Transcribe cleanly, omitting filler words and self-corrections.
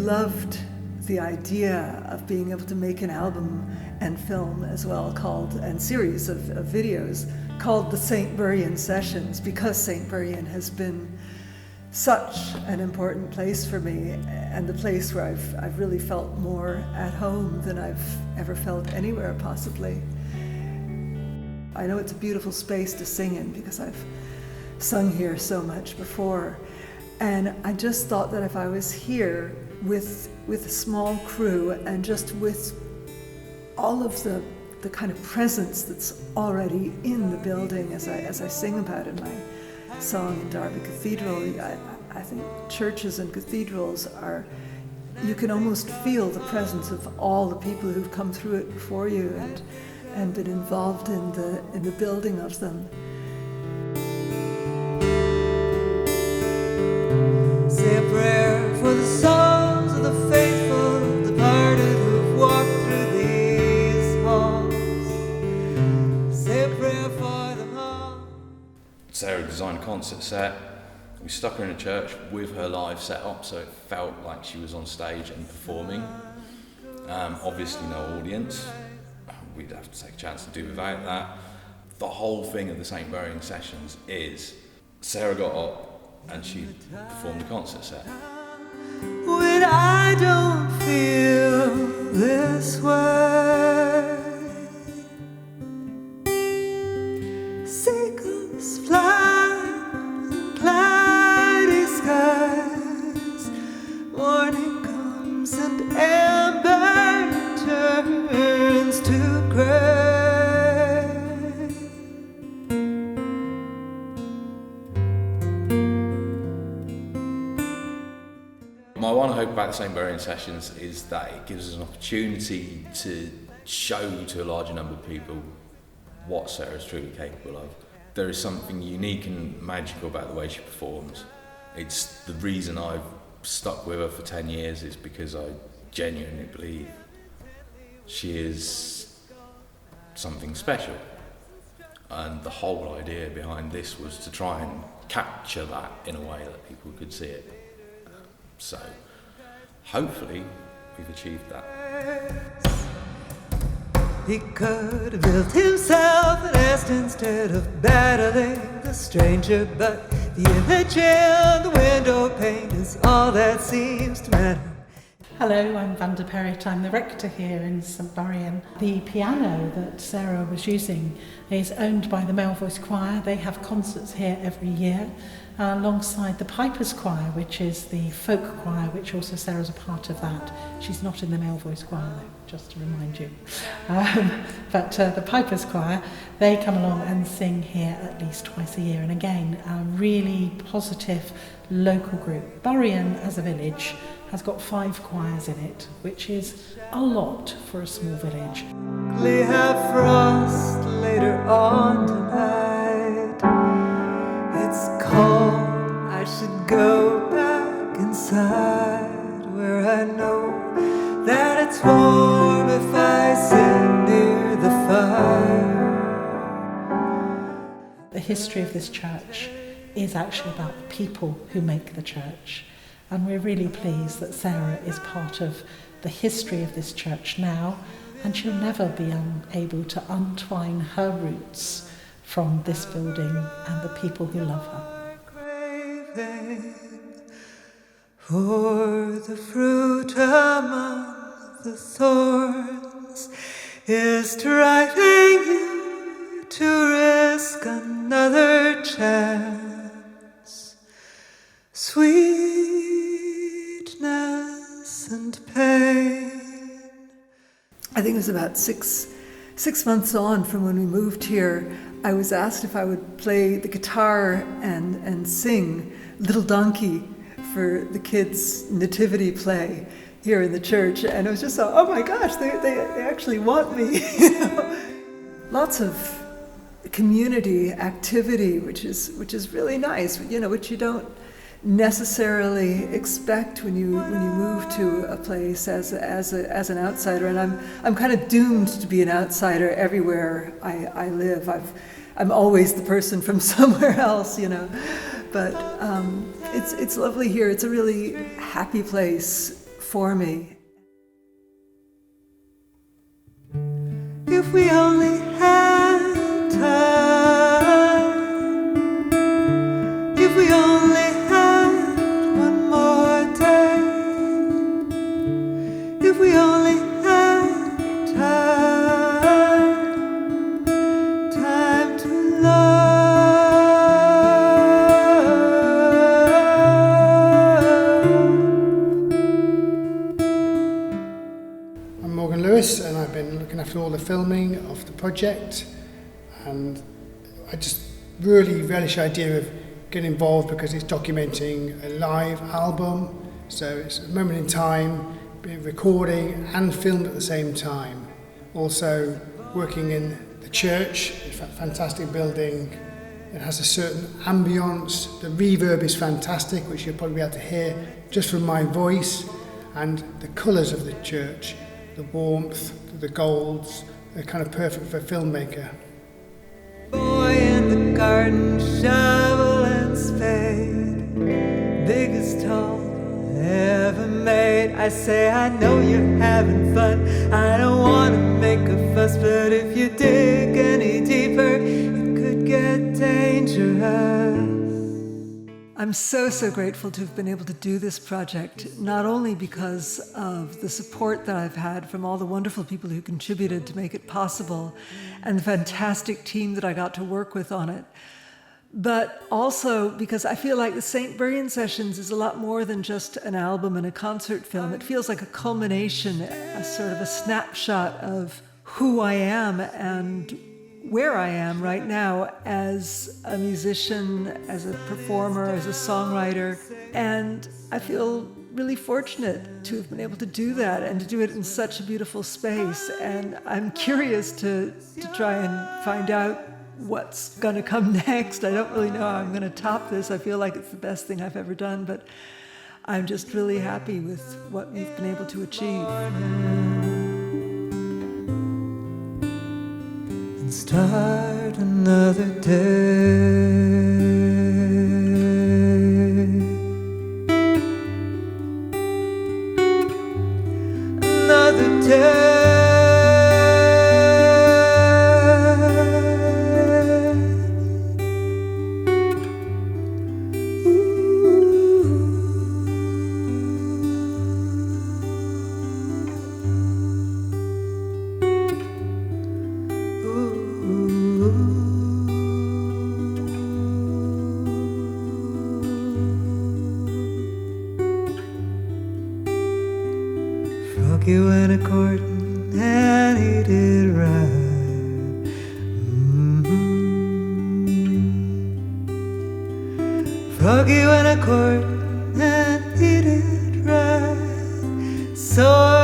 loved the idea of being able to make an album and film as well and series of videos called the St Buryan Sessions, because St Buryan has been such an important place for me, and the place where I've really felt more at home than I've ever felt anywhere possibly. I know it's a beautiful space to sing in because I've sung here so much before, and I just thought that if I was here with a small crew and just with all of the kind of presence that's already in the building as I sing about in my song in Derby Cathedral, I think churches and cathedrals you can almost feel the presence of all the people who've come through it before you and been involved in the building of them. Say a prayer for the souls of the faithful departed who've walked through these halls. Say a prayer for them all. Sarah designed a concert set. We stuck her in a church with her live set up, so it felt like she was on stage and performing. Obviously no audience. We'd have to take a chance to do without that. The whole thing of the St Buryan Sessions is Sarah got up and she performed the concert set. When I don't feel this way, seagulls fly in cloudy skies. Morning comes and amber turns to grey. My one hope about the St Buryan Sessions is that it gives us an opportunity to show to a larger number of people what Sarah's truly capable of. There is something unique and magical about the way she performs. It's the reason I've stuck with her for 10 years is because I genuinely believe she is something special. And the whole idea behind this was to try and capture that in a way that people could see it. So, hopefully, we've achieved that. He could have built himself a nest instead of battling the stranger, but the image in the window pane is all that seems to matter. Hello, I'm Vanda Perrett. I'm the rector here in St Buryan. The piano that Sarah was using is owned by the Male Voice Choir. They have concerts here every year, alongside the Pipers Choir, which is the folk choir, which also Sarah's a part of that. She's not in the Male Voice Choir, though, just to remind you. But the Pipers Choir, they come along and sing here at least twice a year. And again, a really positive local group. Buryan, as a village, has got 5 choirs in it, which is a lot for a small village. We have frost later on tonight. It's cold, I should go back inside, where I know that it's warm if I sit near the fire. The history of this church is actually about the people who make the church. And we're really pleased that Sarah is part of the history of this church now, and she'll never be able to untwine her roots from this building and the people who love her. For the fruit among the thorns is driving you to risk another chance. Sweetness and pain. I think it was about six months on from when we moved here, I was asked if I would play the guitar and sing Little Donkey for the kids' nativity play here in the church, and it was just so, oh my gosh, they actually want me. You know? Lots of community activity, which is really nice, you know, which you don't necessarily expect when you move to a place as an outsider, and I'm kind of doomed to be an outsider everywhere I live. I'm always the person from somewhere else, you know. But it's lovely here. It's a really happy place. for me. If we only had time, if we only had one more day, if we only had time to love. I'm Mawgan Lewis, and I've been looking after all the filming of the project, and I just really relish the idea of getting involved because it's documenting a live album, so it's a moment in time, being recording and filmed at the same time. Also working in the church, it's a fantastic building. It has a certain ambience. The reverb is fantastic, which you'll probably be able to hear just from my voice, and the colours of the church, the warmth, the golds, they're kind of perfect for a filmmaker. Boy in the garden, shovel and spade, biggest haul ever made. I say I know you're having fun, I don't want to make a fuss, but if you dig any deeper, it could get dangerous. I'm so grateful to have been able to do this project, not only because of the support that I've had from all the wonderful people who contributed to make it possible and the fantastic team that I got to work with on it, but also because I feel like the St Buryan Sessions is a lot more than just an album and a concert film. It feels like a culmination, a sort of a snapshot of who I am and where I am right now as a musician, as a performer, as a songwriter. And I feel really fortunate to have been able to do that and to do it in such a beautiful space. And I'm curious to try and find out what's going to come next. I don't really know how I'm going to top this. I feel like it's the best thing I've ever done, but I'm just really happy with what we've been able to achieve. Start another day. Another day. Froggy went a-courting and he did right. Froggy went a-courting and he did right. So